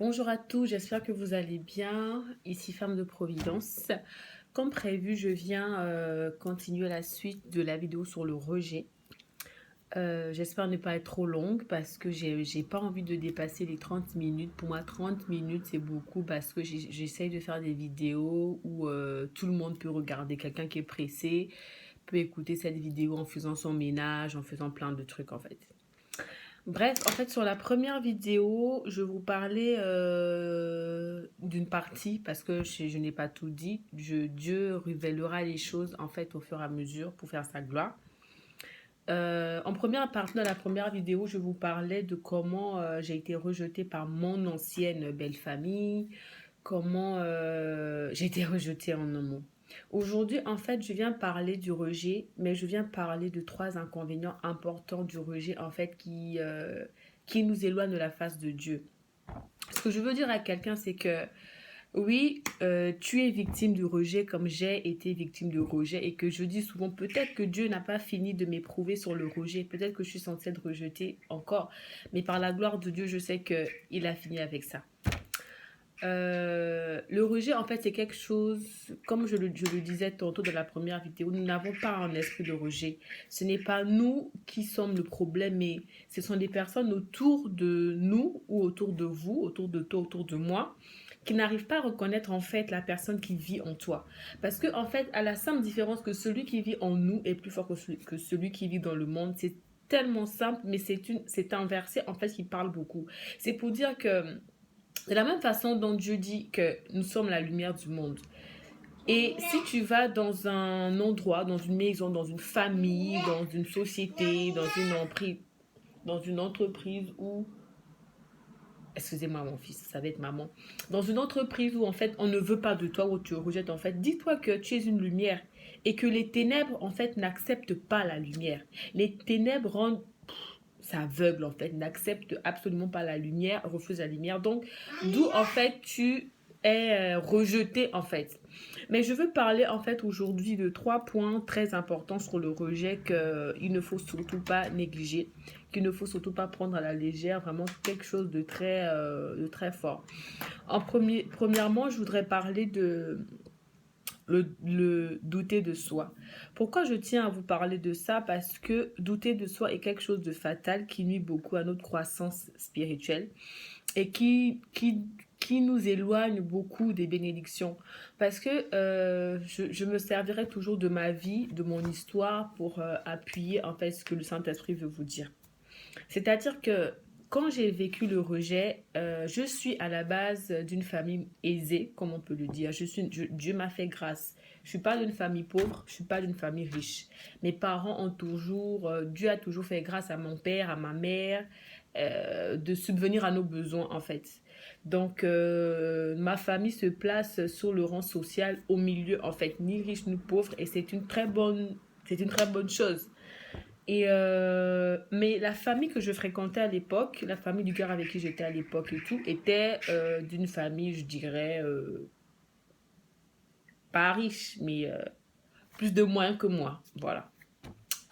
Bonjour à tous, j'espère que vous allez bien. Ici Femme de Providence. Comme prévu, je viens continuer la suite de la vidéo sur le rejet. J'espère ne pas être trop longue parce que j'ai pas envie de dépasser les 30 minutes. Pour moi, 30 minutes, c'est beaucoup parce que j'essaye de faire des vidéos où tout le monde peut regarder. Quelqu'un qui est pressé peut écouter cette vidéo en faisant son ménage, en faisant plein de trucs en fait. Bref, en fait, sur la première vidéo, je vous parlais d'une partie parce que je n'ai pas tout dit. Dieu révélera les choses en fait au fur et à mesure pour faire sa gloire. En première partie de la première vidéo, je vous parlais de comment j'ai été rejetée par mon ancienne belle famille, comment j'ai été rejetée en un mot. Aujourd'hui, en fait, je viens parler du rejet, mais je viens parler de trois inconvénients importants du rejet, en fait, qui nous éloignent de la face de Dieu. Ce que je veux dire à quelqu'un, c'est que oui, tu es victime du rejet comme j'ai été victime du rejet et que je dis souvent, peut-être que Dieu n'a pas fini de m'éprouver sur le rejet, peut-être que je suis censée être rejetée encore, mais par la gloire de Dieu, je sais qu'il a fini avec ça. Le rejet, en fait, c'est quelque chose, comme je le disais tantôt dans la première vidéo, nous n'avons pas un esprit de rejet. Ce n'est pas nous qui sommes le problème, mais ce sont des personnes autour de nous ou autour de vous, autour de toi, autour de moi, qui n'arrivent pas à reconnaître en fait la personne qui vit en toi. Parce que, en fait, à la simple différence que celui qui vit en nous est plus fort que celui qui vit dans le monde, c'est tellement simple, mais c'est un verset en fait qui parle beaucoup. C'est pour dire que de la même façon dont Dieu dit que nous sommes la lumière du monde. Et si tu vas dans un endroit, dans une maison, dans une famille, dans une société, dans une entreprise où... Excusez-moi mon fils, ça va être maman. Dans une entreprise où en fait on ne veut pas de toi, où tu rejettes en fait, dis-toi que tu es une lumière et que les ténèbres en fait n'acceptent pas la lumière. Les ténèbres rendent c'est aveugle en fait, n'accepte absolument pas la lumière, refuse la lumière. Donc, d'où en fait tu es rejeté en fait. Mais je veux parler en fait aujourd'hui de trois points très importants sur le rejet qu'il ne faut surtout pas négliger, qu'il ne faut surtout pas prendre à la légère, vraiment quelque chose de très fort. Premièrement, je voudrais parler de le douter de soi. Pourquoi je tiens à vous parler de ça? Parce que douter de soi est quelque chose de fatal qui nuit beaucoup à notre croissance spirituelle et qui nous éloigne beaucoup des bénédictions. Parce que je me servirai toujours de ma vie, de mon histoire pour appuyer en fait ce que le Saint-Esprit veut vous dire. C'est-à-dire que quand j'ai vécu le rejet, je suis à la base d'une famille aisée, comme on peut le dire. Dieu m'a fait grâce. Je ne suis pas d'une famille pauvre, je ne suis pas d'une famille riche. Mes parents ont toujours, Dieu a toujours fait grâce à mon père, à ma mère, de subvenir à nos besoins en fait. Donc, ma famille se place sur le rang social au milieu en fait, ni riche ni pauvre, et c'est une très bonne chose. Mais la famille que je fréquentais à l'époque, la famille du gars avec qui j'étais à l'époque et tout, était d'une famille, je dirais, pas riche, mais plus de moyens que moi. Voilà.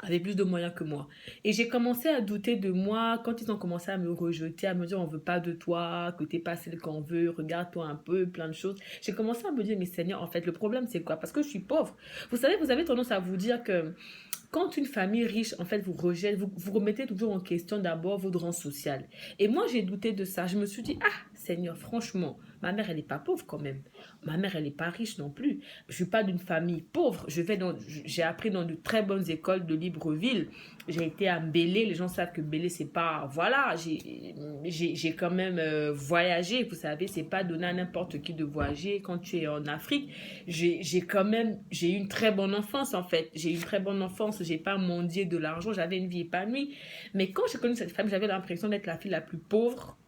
Avait plus de moyens que moi. Et j'ai commencé à douter de moi quand ils ont commencé à me rejeter, à me dire on veut pas de toi, que t'es pas celle qu'on veut, regarde-toi un peu, plein de choses. J'ai commencé à me dire mais Seigneur, en fait, le problème c'est quoi? Parce que je suis pauvre. Vous savez, vous avez tendance à vous dire que quand une famille riche, en fait, vous rejette, vous remettez toujours en question d'abord votre rang social. Et moi, j'ai douté de ça. Je me suis dit, ah, Seigneur, franchement, ma mère, elle n'est pas pauvre quand même. Ma mère, elle n'est pas riche non plus. Je ne suis pas d'une famille pauvre. J'ai appris dans de très bonnes écoles de Libreville. J'ai été à Mbélé. Les gens savent que Mbélé, c'est pas... Voilà, j'ai quand même voyagé. Vous savez, c'est pas donné à n'importe qui de voyager. Quand tu es en Afrique, j'ai eu une très bonne enfance en fait. J'ai eu une très bonne enfance. J'ai pas mendié de l'argent. J'avais une vie épanouie. Mais quand j'ai connu cette femme, j'avais l'impression d'être la fille la plus pauvre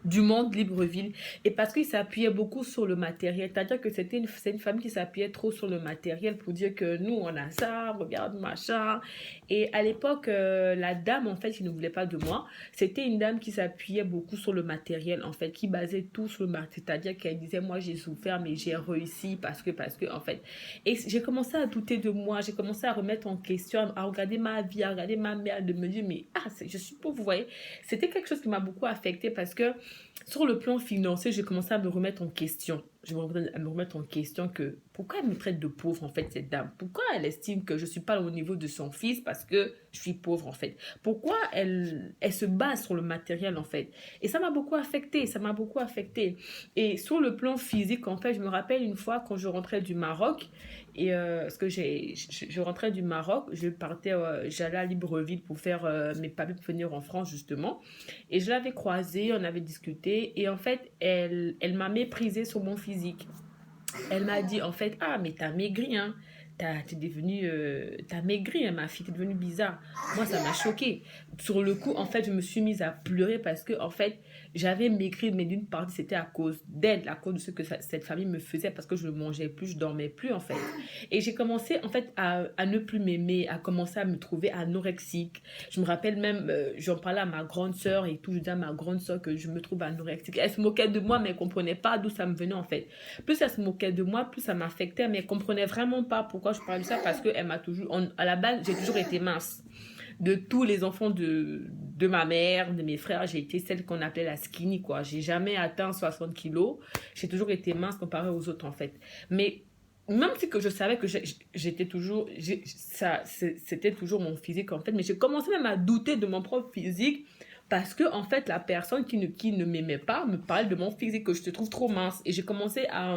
du monde, Libreville, et parce qu'il s'appuyait beaucoup sur le matériel, c'est-à-dire que c'est une famille qui s'appuyait trop sur le matériel pour dire que nous on a ça, regarde machin. Et à l'époque, la dame en fait qui ne voulait pas de moi, c'était une dame qui s'appuyait beaucoup sur le matériel en fait, qui basait tout sur le matériel, c'est-à-dire qu'elle disait moi j'ai souffert mais j'ai réussi parce que en fait. Et j'ai commencé à douter de moi, j'ai commencé à remettre en question, à regarder ma vie, à regarder ma mère, de me dire mais je suis pauvre, vous voyez. C'était quelque chose qui m'a beaucoup affectée parce que Sur le plan financier, j'ai commencé à me remettre en question. Je me remettre en question que pourquoi elle me traite de pauvre en fait cette dame? Pourquoi elle estime que je suis pas au niveau de son fils parce que je suis pauvre en fait? Pourquoi elle se base sur le matériel en fait? Et ça m'a beaucoup affecté, ça m'a beaucoup affecté. Et sur le plan physique en fait, je me rappelle une fois quand je rentrais du Maroc et parce que je rentrais du Maroc, j'allais à Libreville pour faire mes papiers pour venir en France justement. Et je l'avais croisée, on avait discuté et en fait, elle m'a méprisée sur mon physique. Elle m'a dit en fait, ah mais t'as maigri, hein. T'es devenue, t'as maigri, hein, ma fille, t'es devenue bizarre. Moi, ça m'a choquée. Sur le coup, en fait, je me suis mise à pleurer parce que, en fait, j'avais maigri, mais d'une partie, c'était à cause d'elle, à cause de ce que cette famille me faisait, parce que je ne mangeais plus, je dormais plus, en fait. Et j'ai commencé, en fait, à ne plus m'aimer, à commencer à me trouver anorexique. Je me rappelle même, j'en parlais à ma grande sœur et tout, je disais à ma grande sœur que je me trouve anorexique. Elle se moquait de moi, mais elle ne comprenait pas d'où ça me venait, en fait. Plus elle se moquait de moi, plus ça m'affectait, mais elle comprenait vraiment pas pourquoi je parlais de ça, parce que elle m'a toujours, à la base, j'ai toujours été mince. De tous les enfants de ma mère, de mes frères, j'ai été celle qu'on appelait la skinny, quoi. J'ai jamais atteint 60 kilos. J'ai toujours été mince comparée aux autres, en fait. Mais même si que je savais que j'étais toujours, c'était toujours mon physique, en fait. Mais j'ai commencé même à douter de mon propre physique parce que, en fait, la personne qui ne m'aimait pas me parlait de mon physique, que je te trouve trop mince. Et j'ai commencé à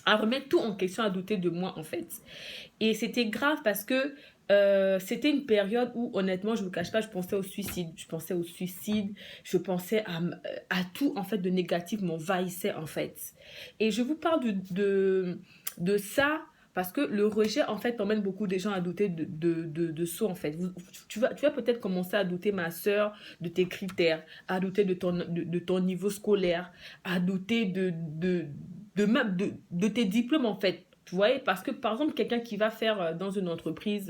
remettre tout en question, à douter de moi, en fait. Et c'était grave parce que c'était une période où, honnêtement, je ne vous cache pas, je pensais au suicide. Je pensais au suicide, je pensais à tout, en fait, de négatif m'envahissait, en fait. Et je vous parle de ça parce que le rejet, en fait, emmène beaucoup de gens à douter de soi, en fait. Tu vas peut-être commencer à douter, ma soeur, de tes critères, à douter de ton niveau scolaire, à douter de tes diplômes, en fait. Vous voyez, parce que par exemple, quelqu'un qui va faire dans une entreprise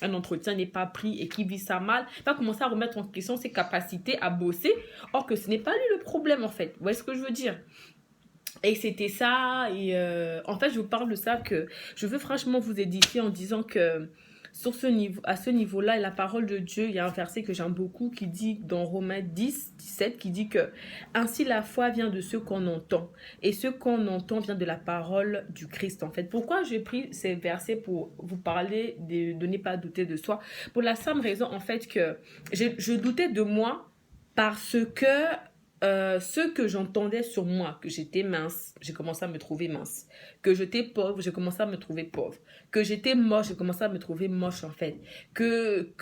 un entretien n'est pas pris et qui vit ça mal, va commencer à remettre en question ses capacités à bosser, or que ce n'est pas lui le problème en fait. Vous voyez ce que je veux dire? Et c'était ça, et en fait, je vous parle de ça que je veux franchement vous édifier en disant que sur ce niveau, à ce niveau-là, la parole de Dieu, il y a un verset que j'aime beaucoup qui dit dans Romains 10, 17, qui dit que ainsi la foi vient de ce qu'on entend, et ce qu'on entend vient de la parole du Christ, en fait. Pourquoi j'ai pris ces versets pour vous parler de ne pas douter de soi? Pour la simple raison, en fait, que je doutais de moi parce que ce que j'entendais sur moi, que j'étais mince, j'ai commencé à me trouver mince. Que j'étais pauvre, j'ai commencé à me trouver pauvre. Que j'étais moche, j'ai commencé à me trouver moche en fait. Que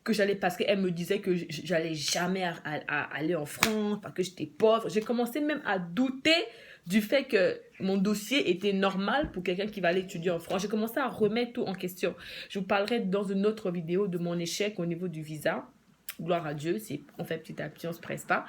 j'allais, parce qu'elle me disait que j'allais jamais aller en France, parce que j'étais pauvre. J'ai commencé même à douter du fait que mon dossier était normal pour quelqu'un qui va aller étudier en France. J'ai commencé à remettre tout en question. Je vous parlerai dans une autre vidéo de mon échec au niveau du visa. Gloire à Dieu, on fait petit à petit, on se presse pas.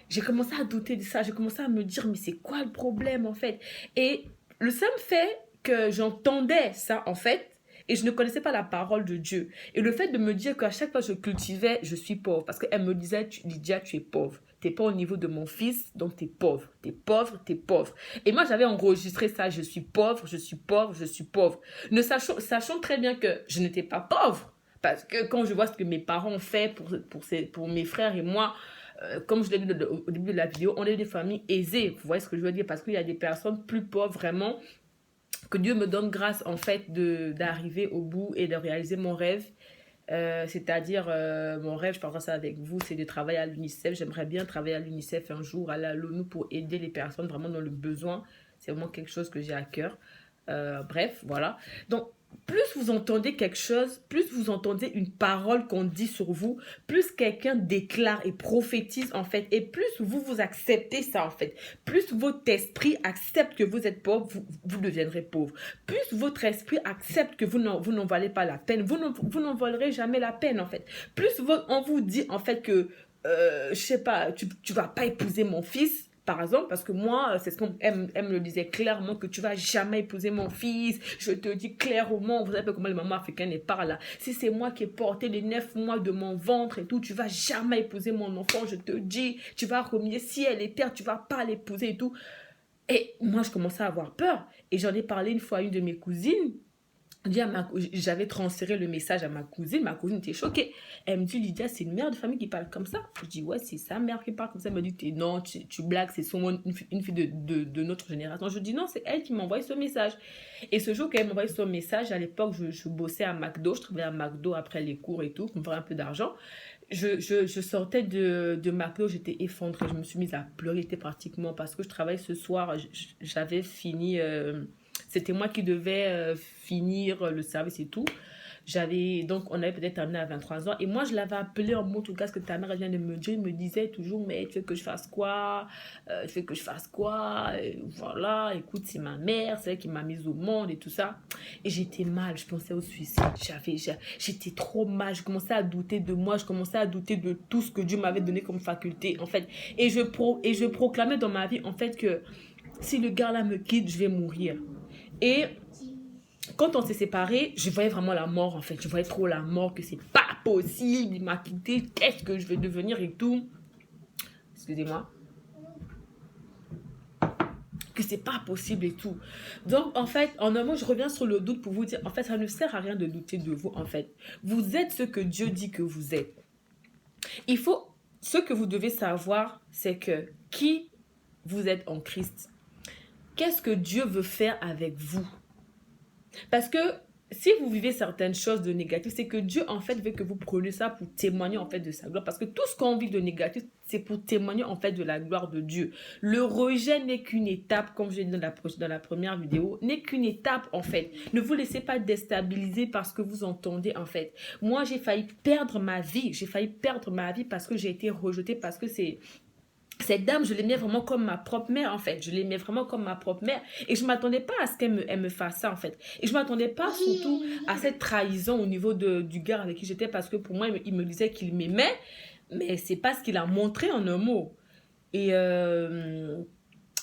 J'ai commencé à douter de ça, j'ai commencé à me dire, mais c'est quoi le problème en fait? Et le simple fait que j'entendais ça en fait, et je ne connaissais pas la parole de Dieu. Et le fait de me dire qu'à chaque fois je cultivais, je suis pauvre. Parce qu'elle me disait, Lydia, tu es pauvre. Tu n'es pas au niveau de mon fils, donc tu es pauvre. Tu es pauvre, tu es pauvre. Et moi, j'avais enregistré ça, je suis pauvre, je suis pauvre, je suis pauvre. Sachant très bien que je n'étais pas pauvre. Parce que quand je vois ce que mes parents ont fait pour mes frères et moi, comme je l'ai dit au début de la vidéo, on est des familles aisées. Vous voyez ce que je veux dire? Parce qu'il y a des personnes plus pauvres vraiment, que Dieu me donne grâce en fait d'arriver au bout et de réaliser mon rêve. C'est-à-dire, mon rêve, je parlerai ça avec vous, c'est de travailler à l'UNICEF. J'aimerais bien travailler à l'UNICEF un jour, aller à l'ONU pour aider les personnes vraiment dans le besoin. C'est vraiment quelque chose que j'ai à cœur. Bref, voilà. Donc, plus vous entendez quelque chose, plus vous entendez une parole qu'on dit sur vous, plus quelqu'un déclare et prophétise en fait, et plus vous acceptez ça en fait, plus votre esprit accepte que vous êtes pauvre, vous deviendrez pauvre. Plus votre esprit accepte que vous n'en valez pas la peine, vous n'en valerez jamais la peine en fait. Plus on vous dit en fait que, je sais pas, tu vas pas épouser mon fils, par exemple, parce que moi, c'est ce qu'elle me le disait clairement, que tu vas jamais épouser mon fils. Je te dis clairement, vous savez comment les mamans africaines parlent là. Si c'est moi qui ai porté les 9 mois de mon ventre et tout, tu vas jamais épouser mon enfant, je te dis. Tu vas remuer ciel et terre, tu vas pas l'épouser et tout. Et moi, je commençais à avoir peur. Et j'en ai parlé une fois à une de mes cousines. J'avais transféré le message à ma cousine était choquée. Elle me dit, Lydia, c'est une mère de famille qui parle comme ça. Je dis, ouais, c'est sa mère qui parle comme ça. Elle me dit, non, tu blagues, c'est sûrement une fille de notre génération. Je dis, non, c'est elle qui m'a envoyé ce message. Et ce jour qu'elle m'a envoyé ce message, à l'époque, je bossais à McDo, je travaillais à McDo après les cours et tout, pour me faire un peu d'argent. Je sortais de McDo, j'étais effondrée, je me suis mise à pleurer, c'était pratiquement parce que je travaillais ce soir, j'avais fini... c'était moi qui devais finir le service et tout. Donc, on avait peut-être amené à 23 ans. Et moi, je l'avais appelé en mot tout cas, ce que ta mère vient de me dire. Il me disait toujours, mais tu veux que je fasse quoi? Tu veux que je fasse quoi? Voilà, écoute, c'est ma mère, c'est elle qui m'a mise au monde et tout ça. Et j'étais mal, je pensais au suicide. J'étais trop mal, je commençais à douter de moi, je commençais à douter de tout ce que Dieu m'avait donné comme faculté, en fait. Et je proclamais dans ma vie, en fait, que si le gars là me quitte, je vais mourir. Et quand on s'est séparés, je voyais vraiment la mort, en fait. Je voyais trop la mort, que c'est pas possible, il m'a quitté, qu'est-ce que je vais devenir et tout. Excusez-moi. Que c'est pas possible et tout. Donc, en fait, en un mot, je reviens sur le doute pour vous dire, en fait, ça ne sert à rien de douter de vous, en fait. Vous êtes ce que Dieu dit que vous êtes. Ce que vous devez savoir, c'est que qui vous êtes en Christ. Qu'est-ce que Dieu veut faire avec vous? Parce que si vous vivez certaines choses de négatif, c'est que Dieu, en fait, veut que vous preniez ça pour témoigner, en fait, de sa gloire. Parce que tout ce qu'on vit de négatif, c'est pour témoigner, en fait, de la gloire de Dieu. Le rejet n'est qu'une étape, comme je l'ai dit dans la première vidéo, n'est qu'une étape, en fait. Ne vous laissez pas déstabiliser par ce que vous entendez, en fait. Moi, j'ai failli perdre ma vie. J'ai failli perdre ma vie parce que j'ai été rejetée, parce que cette dame, je l'aimais vraiment comme ma propre mère, en fait. Je l'aimais vraiment comme ma propre mère. Et je ne m'attendais pas à ce qu'elle me fasse ça, en fait. Et je ne m'attendais pas surtout à cette trahison au niveau du gars avec qui j'étais, parce que pour moi, il me disait qu'il m'aimait, mais c'est pas ce qu'il a montré en un mot. Et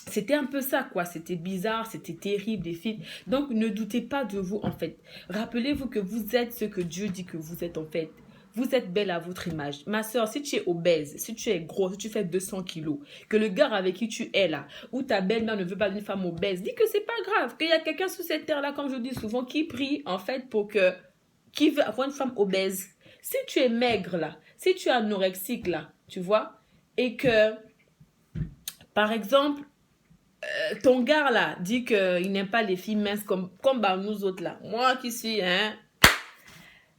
c'était un peu ça, quoi. C'était bizarre, c'était terrible, des filles. Donc, ne doutez pas de vous, en fait. Rappelez-vous que vous êtes ce que Dieu dit que vous êtes, en fait. Vous êtes belle à votre image. Ma soeur, si tu es obèse, si tu es gros, si tu fais 200 kilos, que le gars avec qui tu es là, ou ta belle-mère ne veut pas d'une femme obèse, dis que c'est pas grave, qu'il y a quelqu'un sur cette terre-là, comme je dis souvent, qui prie, en fait, qui veut avoir une femme obèse. Si tu es maigre là, si tu es anorexique là, tu vois, et que, par exemple, ton gars là dit qu'il n'aime pas les filles minces comme nous autres là. Moi qui suis, hein,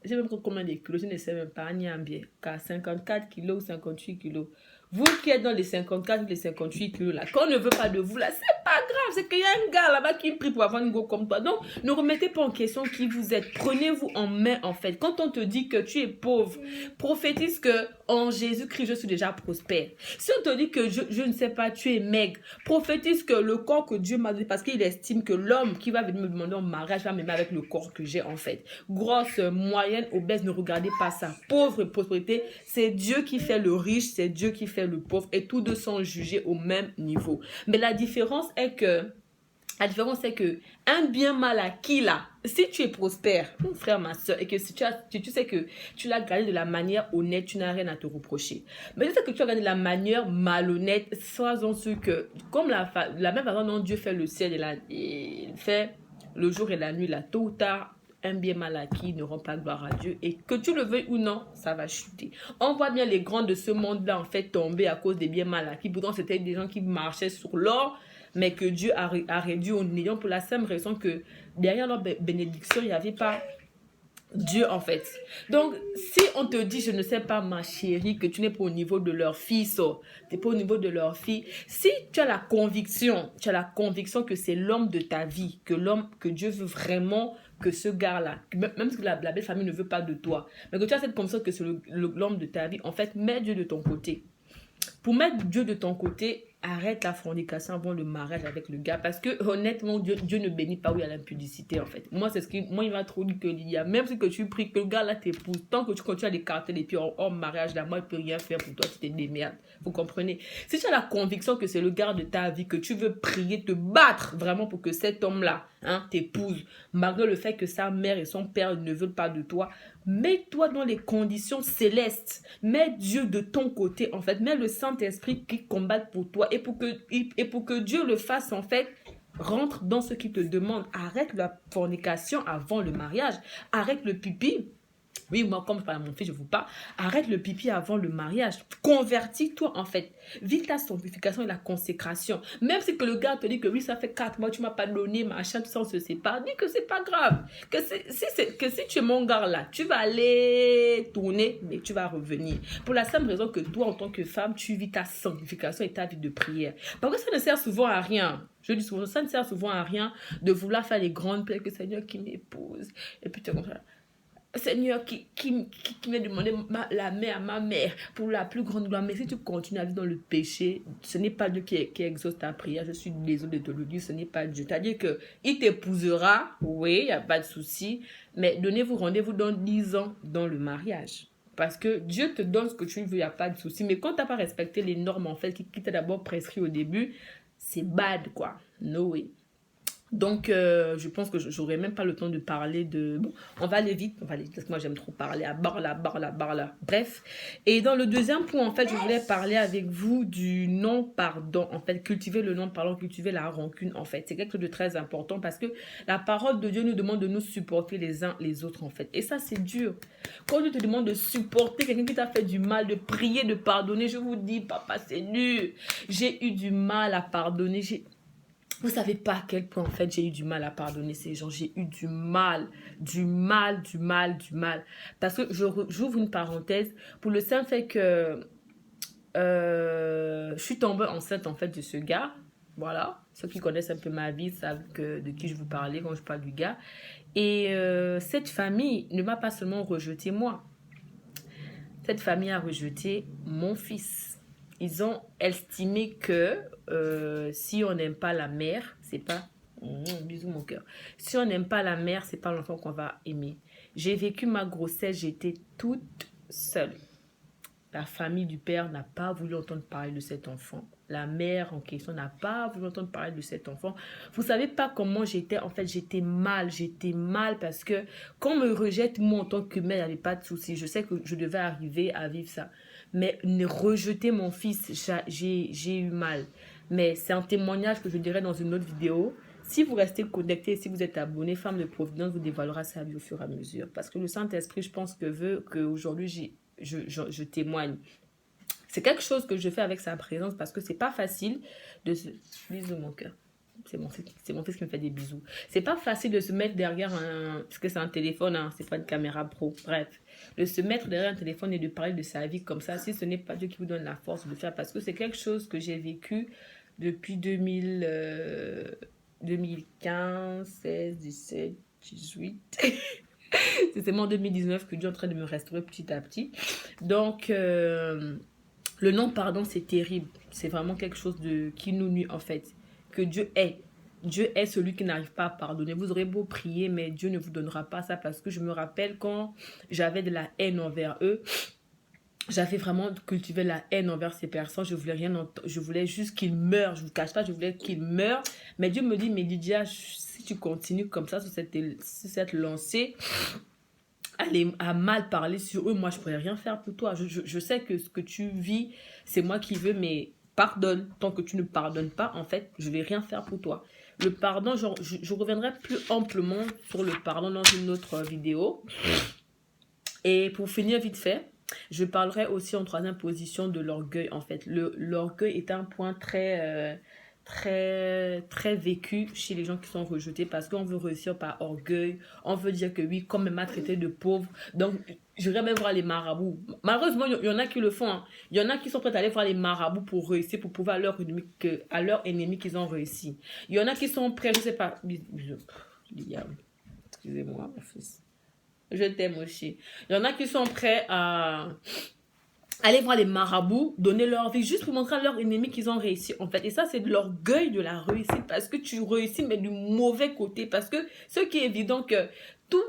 je sais même pas combien de kilos, je ne sais même pas, ni un bien, car 54 kilos ou 58 kilos. Vous qui êtes dans les 54 ou les 58 kilos là, qu'on ne veut pas de vous là, c'est pas grave, c'est qu'il y a un gars là-bas qui prie pour avoir une go comme toi. Donc, ne remettez pas en question qui vous êtes. Prenez-vous en main en fait. Quand on te dit que tu es pauvre, prophétise que en Jésus-Christ, je suis déjà prospère. Si on te dit que je ne sais pas, tu es maigre, prophétise que le corps que Dieu m'a donné, parce qu'il estime que l'homme qui va venir me demander en mariage va m'aimer avec le corps que j'ai en fait. Grosse, moyenne, obèse, ne regardez pas ça. Pauvre et prospérité, c'est Dieu qui fait le riche, c'est Dieu qui fait le pauvre et tous deux sont jugés au même niveau. Mais la différence est que un bien mal acquis là, si tu es prospère, mon frère, ma soeur, et que si tu sais que tu l'as gagné de la manière honnête, tu n'as rien à te reprocher. Mais si tu sais que tu as gagné de la manière malhonnête, sois-en sûr que, comme la même façon dont Dieu fait le ciel et il fait le jour et la nuit, là, tôt ou tard, un bien mal acquis ne rend pas gloire à Dieu. Et que tu le veuilles ou non, ça va chuter. On voit bien les grands de ce monde-là, en fait, tomber à cause des biens mal acquis. Pourtant, c'était des gens qui marchaient sur l'or, mais que Dieu a réduit au néant pour la simple raison que derrière leur bénédiction, il n'y avait pas Dieu, en fait. Donc, si on te dit, je ne sais pas, ma chérie, que tu n'es pas au niveau de leur fils, tu n'es pas au niveau de leur fille, si tu as la conviction que c'est l'homme de ta vie, que Dieu veut vraiment que ce gars-là, même si la belle famille ne veut pas de toi, mais que tu as cette conviction que c'est l'homme de ta vie, en fait, mets Dieu de ton côté. Pour mettre Dieu de ton côté, arrête la fornication avant le mariage avec le gars. Parce que honnêtement, Dieu ne bénit pas où il y a l'impudicité en fait. Moi, il m'a trop dit que il y a, même si que tu pries que le gars là t'épouse, tant que tu continues à l'écarter les pieds hors mariage, là, moi, il ne peut rien faire pour toi, tu te démerdes. Vous comprenez? Si tu as la conviction que c'est le gars de ta vie, que tu veux prier, te battre vraiment pour que cet homme-là, hein, t'épouse, malgré le fait que sa mère et son père ne veulent pas de toi, mets-toi dans les conditions célestes. Mets Dieu de ton côté, en fait. Mets le Saint-Esprit qui combatte pour toi. Et pour que Dieu le fasse, en fait, Rentre dans ce qu'il te demande. Arrête la fornication avant le mariage. Arrête le pipi. Oui, moi, comme je parle à mon fils, je vous parle. Arrête le pipi avant le mariage. Convertis-toi, en fait. Vis ta sanctification et la consécration. Même si que le gars te dit que oui, ça fait 4 mois, tu m'as pas donné, machin, tout ça, on se sépare. Dis que c'est pas grave. Que si tu es mon gars là, tu vas aller tourner, mais tu vas revenir. Pour la simple raison que toi, en tant que femme, tu vis ta sanctification et ta vie de prière. Parce que ça ne sert souvent à rien. Je dis souvent, ça ne sert souvent à rien de vouloir faire les grandes plaires que Seigneur qui m'épouse. Et puis tu es comme ça. Seigneur qui m'a demandé la main à ma mère pour la plus grande gloire. Mais si tu continues à vivre dans le péché, ce n'est pas Dieu qui exauce ta prière. Je suis désolée de te le dire, ce n'est pas Dieu. C'est-à-dire qu'il t'épousera, oui, il n'y a pas de souci, mais donnez-vous rendez-vous dans 10 ans dans le mariage. Parce que Dieu te donne ce que tu veux, il n'y a pas de souci. Mais quand tu n'as pas respecté les normes, en fait, qui t'a d'abord prescrit au début, c'est bad, quoi. No way. Donc, je pense que j'aurais même pas le temps de parler de... Bon, on va aller vite, parce que moi j'aime trop parler à barla. Bref. Et dans le deuxième point, en fait, je voulais parler avec vous du non-pardon. En fait, cultiver le non-pardon, cultiver la rancune, en fait. C'est quelque chose de très important parce que la parole de Dieu nous demande de nous supporter les uns les autres, en fait. Et ça, c'est dur. Quand Dieu te demande de supporter quelqu'un qui t'a fait du mal, de prier, de pardonner, je vous dis, papa, c'est dur. J'ai eu du mal à pardonner, Vous savez pas à quel point, en fait, j'ai eu du mal à pardonner ces gens. J'ai eu du mal. Parce que j'ouvre une parenthèse pour le simple fait que je suis tombée enceinte, en fait, de ce gars. Voilà. Ceux qui connaissent un peu ma vie savent de qui je vous parlais quand je parle du gars. Et cette famille ne m'a pas seulement rejeté moi. Cette famille a rejeté mon fils. Ils ont estimé que si on n'aime pas la mère, c'est pas... bisous mon cœur. Si on n'aime pas la mère, c'est pas l'enfant qu'on va aimer. J'ai vécu ma grossesse, j'étais toute seule. La famille du père n'a pas voulu entendre parler de cet enfant. La mère en question n'a pas voulu entendre parler de cet enfant. Vous savez pas comment j'étais. En fait, j'étais mal parce que quand on me rejette, moi en tant que mère, il n'y avait pas de souci. Je sais que je devais arriver à vivre ça. Mais rejeter mon fils, j'ai eu mal. Mais c'est un témoignage que je dirai dans une autre vidéo. Si vous restez connecté, si vous êtes abonné, Femme de Providence vous dévoilera sa vie au fur et à mesure. Parce que le Saint-Esprit, je pense que veut qu'aujourd'hui, je témoigne. C'est quelque chose que je fais avec sa présence parce que c'est pas facile de se... Bisous mon cœur. C'est mon fils qui me fait des bisous. C'est pas facile de se mettre derrière un... Parce que c'est un téléphone, hein, c'est pas une caméra pro. Bref. De se mettre derrière un téléphone et de parler de sa vie comme ça, si ce n'est pas Dieu qui vous donne la force de le faire. Parce que c'est quelque chose que j'ai vécu depuis 2015, 16, 17, 18... C'est seulement en 2019 que Dieu est en train de me restaurer petit à petit. Donc, le non-pardon, c'est terrible. C'est vraiment quelque chose qui nous nuit, en fait. Que Dieu est. Dieu est celui qui n'arrive pas à pardonner. Vous aurez beau prier, mais Dieu ne vous donnera pas ça. Parce que je me rappelle quand j'avais de la haine envers eux, j'avais vraiment cultivé la haine envers ces personnes. Je voulais rien entendre. Je voulais juste qu'ils meurent. Je ne vous cache pas, je voulais qu'ils meurent. Mais Dieu me dit, mais Lydia, si tu continues comme ça sur cette lancée, à mal parler sur eux, moi, je ne pourrais rien faire pour toi. Je sais que ce que tu vis, c'est moi qui veux, mais pardonne. Tant que tu ne pardonnes pas, en fait, je ne vais rien faire pour toi. Le pardon, je reviendrai plus amplement sur le pardon dans une autre vidéo. Et pour finir vite fait, je parlerai aussi en troisième position de l'orgueil, en fait. L'orgueil est un point très vécu chez les gens qui sont rejetés parce qu'on veut réussir par orgueil. On veut dire que oui, comme elle m'a traité de pauvre. Donc, j'irais même voir les marabouts. Malheureusement, il y en a qui le font. Hein. Il y en a qui sont prêts à aller voir les marabouts pour réussir, pour prouver à leur ennemi qu'ils ont réussi. Il y en a qui sont prêts, je sais pas. Excusez-moi, mon fils. Je t'aime aussi. Il y en a qui sont prêts à aller voir les marabouts, donner leur vie juste pour montrer à leurs ennemis qu'ils ont réussi, en fait. Et ça, c'est de l'orgueil de la réussite parce que tu réussis, mais du mauvais côté. Parce que ce qui est évident que toute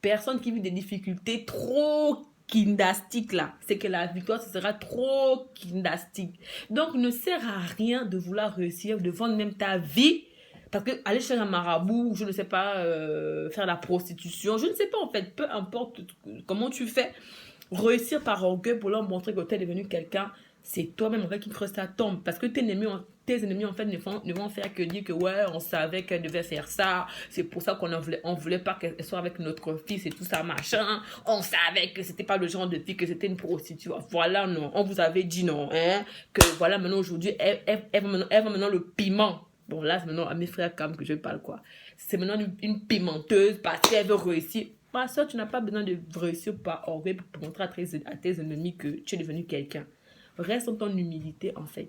personne qui vit des difficultés trop kindastiques, là, c'est que la victoire, ce sera trop kindastique. Donc, ne sert à rien de vouloir réussir, de vendre même ta vie. Parce que aller chez un marabout, je ne sais pas, faire la prostitution, je ne sais pas, en fait, peu importe comment tu fais, réussir par orgueil pour leur montrer que tu es devenu quelqu'un C'est toi-même en fait qui creuse ta tombe. Parce que tes ennemis en fait ne vont faire que dire que ouais, on savait qu'elle devait faire ça. C'est pour ça on voulait pas qu'elle soit avec notre fils et tout ça, machin. On savait que c'était pas le genre de fille, que c'était une prostituée. Voilà, non. On vous avait dit non, hein. Que voilà, maintenant aujourd'hui, elle va maintenant le piment. Bon, là, c'est maintenant à mes frères comme que je parle, quoi. C'est maintenant une pimenteuse parce qu'elle veut réussir. Ma soeur, tu n'as pas besoin de réussir par orgueil pour montrer à tes ennemis que tu es devenu quelqu'un. Reste en ton humilité, en fait.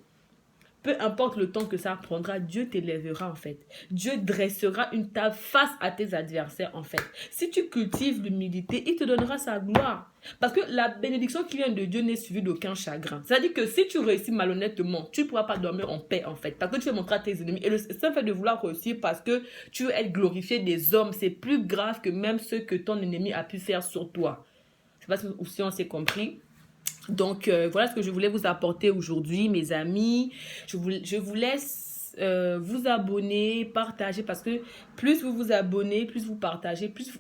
Peu importe le temps que ça prendra, Dieu t'élèvera, en fait. Dieu dressera une table face à tes adversaires, en fait. Si tu cultives l'humilité, il te donnera sa gloire. Parce que la bénédiction qui vient de Dieu n'est suivie d'aucun chagrin. C'est-à-dire que si tu réussis malhonnêtement, tu ne pourras pas dormir en paix, en fait. Parce que tu vas montrer à tes ennemis. Et le simple fait de vouloir réussir parce que tu veux être glorifié des hommes, c'est plus grave que même ce que ton ennemi a pu faire sur toi. Je ne sais pas si on s'est compris. Donc, voilà ce que je voulais vous apporter aujourd'hui, mes amis. Je vous laisse vous abonner, partager, parce que plus vous vous abonnez, plus vous partagez, plus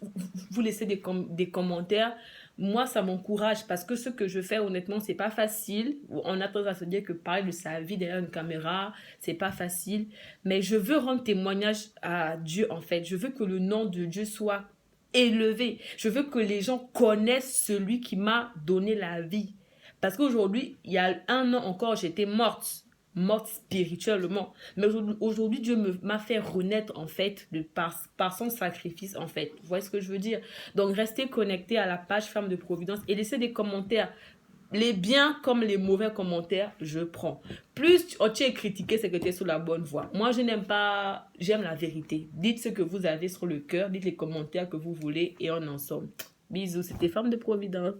vous laissez des commentaires. Moi, ça m'encourage parce que ce que je fais, honnêtement, c'est pas facile. On a tendance à se dire que parler de sa vie derrière une caméra, c'est pas facile. Mais je veux rendre témoignage à Dieu, en fait. Je veux que le nom de Dieu soit élevé. Je veux que les gens connaissent celui qui m'a donné la vie. Parce qu'aujourd'hui, il y a un an encore, j'étais morte spirituellement. Mais aujourd'hui, Dieu m'a fait renaître, en fait, par son sacrifice, en fait. Vous voyez ce que je veux dire? Donc, restez connectés à la page Femme de Providence et laissez des commentaires. Les biens comme les mauvais commentaires, je prends. Plus tu es critiqué, c'est que tu es sur la bonne voie. Moi, je n'aime pas, j'aime la vérité. Dites ce que vous avez sur le cœur, dites les commentaires que vous voulez et on en somme. Bisous, c'était Femme de Providence.